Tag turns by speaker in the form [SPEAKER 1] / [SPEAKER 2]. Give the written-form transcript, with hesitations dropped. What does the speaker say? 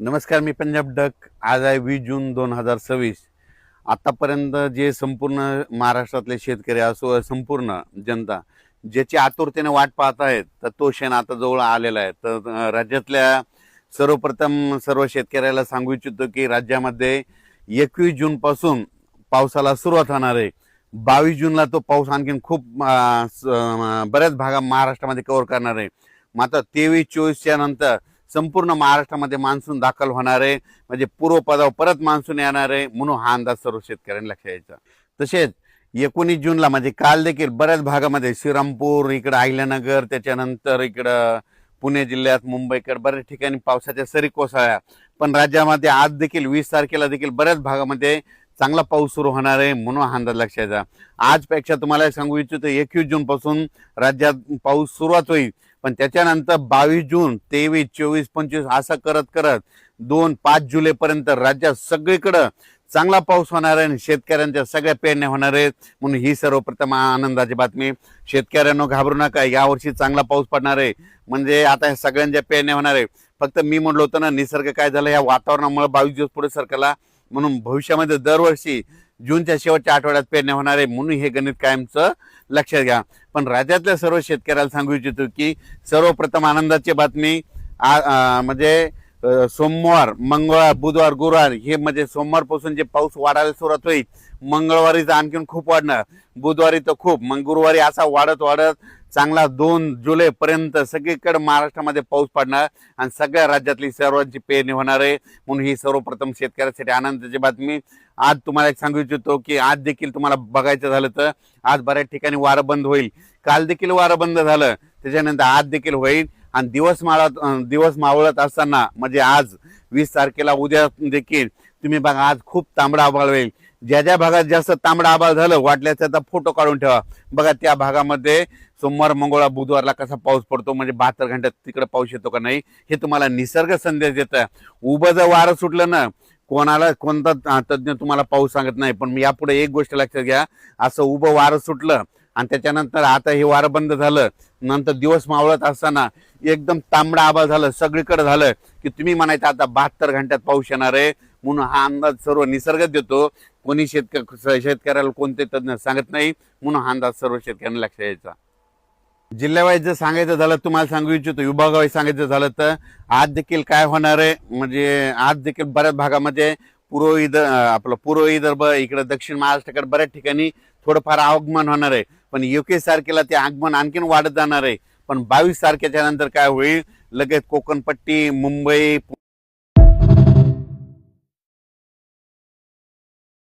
[SPEAKER 1] नमस्कार, मी पंजाब डक. आज आहे 20 जून 2026. आतापर्यंत जे संपूर्ण महाराष्ट्रातले शेतकरी असो, संपूर्ण जनता ज्याची आतुरतेने वाट पाहत आहेत, तर तो क्षण आता जवळ आलेला आहे. तर राज्यातल्या सर्वप्रथम सर्व शेतकऱ्याला सांगू इच्छितो की राज्यामध्ये 21 जून पासून पावसाला सुरुवात होणार आहे. 22 जूनला तो पाऊस आणखीन खूप बऱ्याच भागा महाराष्ट्रामध्ये कव्हर करणार आहे. मात्र 23-24च्या नंतर संपूर्ण महाराष्ट्रामध्ये मान्सून दाखल होणार आहे. म्हणजे पूर्वपदावर परत मान्सून येणार आहे, म्हणून हा अंदाज सर्व शेतकऱ्यांनी लक्षात घ्यायचा. तसेच 19 जूनला म्हणजे काल देखील बऱ्याच भागामध्ये श्रीरामपूर, इकडं अहिल्यानगर, त्याच्यानंतर इकडं पुणे जिल्ह्यात, मुंबईकडे बऱ्याच ठिकाणी पावसाच्या सरी कोसळल्या. पण राज्यामध्ये आज देखील 20 तारखेला देखील बऱ्याच भागामध्ये चांगला पाऊस सुरू होणार आहे, म्हणून हा अंदाज लक्षात घ्यायचा. आजपेक्षा तुम्हाला सांगू इच्छितो 21 जून पासून राज्यात पाऊस सुरुवात होईल. पण त्याच्यानंतर 22 जून, 23, 24, 25 असं करत करत 2-5 जुलैपर्यंत राज्यात सगळीकडं चांगला पाऊस होणार आहे आणि शेतकऱ्यांच्या सगळ्या पेरण्या होणार आहेत. म्हणून ही सर्वप्रथम आनंदाची बातमी. शेतकऱ्यांनो, घाबरू नका, यावर्षी चांगला पाऊस पडणार आहे. म्हणजे आता सगळ्यांच्या पेरण्या होणार आहे. फक्त मी म्हटलं होतं ना, निसर्ग काय झालं, या वातावरणामुळे 22 दिवस पुढे सरकला. म्हणून भविष्यामध्ये दरवर्षी जूनच्या शेवटच्या आठवड्यात पेरण्या होणार आहे. म्हणून हे गणित कायमचं लक्षात घ्या. पण राज्यातल्या सर्व शेतकऱ्याला सांगू इच्छितो की सर्वप्रथम आनंदाची बातमी, म्हणजे सोमवार, मंगळवार, बुधवार, गुरुवार हे म्हणजे सोमवारपासून जे पाऊस वाढायला सुरुवात होईल. मंगळवारी तर आणखीन खूप वाढणार, बुधवारी तर खूप, मग गुरुवारी असा वाढत वाढत चांगला 2 जुलैपर्यंत सगळीकडे महाराष्ट्रामध्ये पाऊस पडणार आणि सगळ्या राज्यातली सर्वांची पेरणी होणार आहे. म्हणून ही सर्वप्रथम शेतकऱ्यासाठी आनंदाची बातमी. आज तुम्हाला एक सांगू इच्छितो की आज देखील तुम्हाला बघायचं झालं तर आज बऱ्याच ठिकाणी वारं बंद होईल. काल देखील वारं बंद झालं, त्याच्यानंतर आज देखील होईल. आणि दिवस मावळत असताना म्हणजे आज 20 तारखेला उद्या देखील तुम्ही बघा, आज खूप तांबडा आभाळ होईल. ज्या ज्या भागात जास्त तांबडा आभाळ झालं, वाटल्यास त्याचा फोटो काढून ठेवा. बघा त्या भागामध्ये सोमवार, मंगळवार, बुधवारला कसा पाऊस पडतो, म्हणजे 72 घंट्यात तिकडे पाऊस येतो का नाही, हे तुम्हाला निसर्ग संदेश देतं. उभं जर वारं सुटलं ना, कोणता तज्ञ तुम्हाला पाऊस सांगत नाही. पण मी यापुढे एक गोष्ट लक्षात घ्या, असं उभं वारं सुटलं आणि त्याच्यानंतर आता हे वारं बंद झालं, नंतर दिवस मावळत असताना एकदम तांबडा आभाळ झालं, सगळीकडे झालं की तुम्ही म्हणायचं आता 72 घंट्यात पाऊस येणार आहे. म्हणून हा अंदाज सर्व निसर्ग देतो. कोणी शेतकऱ्याला कोणते तज्ञ सांगत नाही. म्हणून हा अंदाज सर्व शेतकऱ्यांना लक्षात यायचा. जिल्ह्यावाईज जर सांगायचं झालं, तुम्हाला सांगू इच्छितो, विभागावाईज सांगायचं झालं तर आज देखील काय होणार आहे, म्हणजे आज देखील बऱ्याच भागामध्ये पूर्व विदर्भ, इकडे दक्षिण महाराष्ट्राकडे बऱ्याच ठिकाणी थोडंफार आगमन होणार आहे. पण 21 तारखेला ते आगमन आणखीन वाढत जाणार आहे. पण 22 तारखेच्या नंतर काय होईल, लगेच कोकणपट्टी, मुंबई,